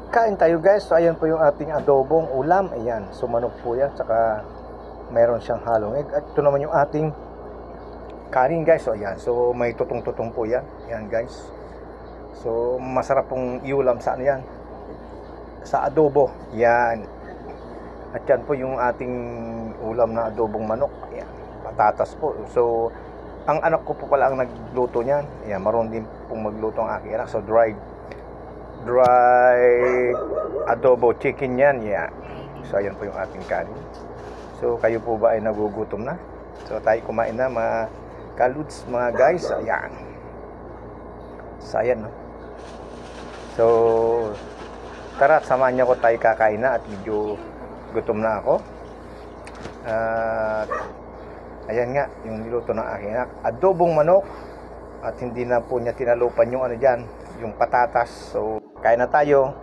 Kain tayo guys. So ayan po yung ating adobong ulam. Ayan, sumanok po yan. Tsaka mayroon siyang halong egg. At ito naman yung ating kanin guys. So ayan, so may tutong-tutong po yan. Ayan guys. So masarap pong iulam sa ano yan, sa adobo. Yan. At yan po yung ating ulam na adobong manok. Ayan, patatas po. So ang anak ko po pala ang nagluto niyan. Ayan, marunong din pong magluto ang aking anak. So dry adobo chicken yan. Yeah. So ayan po yung ating kanin. So kayo po ba ay nagugutom na? So tayo kumain na mga kaludes, mga guys. Ayan. So ayan, no? So tara, samahan niyo ko, tayo kakain na at medyo gutom na ako. At ayan nga, yung niluto ng aking anak, adobong manok. At hindi na po niya tinalupan yung ano dyan, yung patatas. So kain na tayo.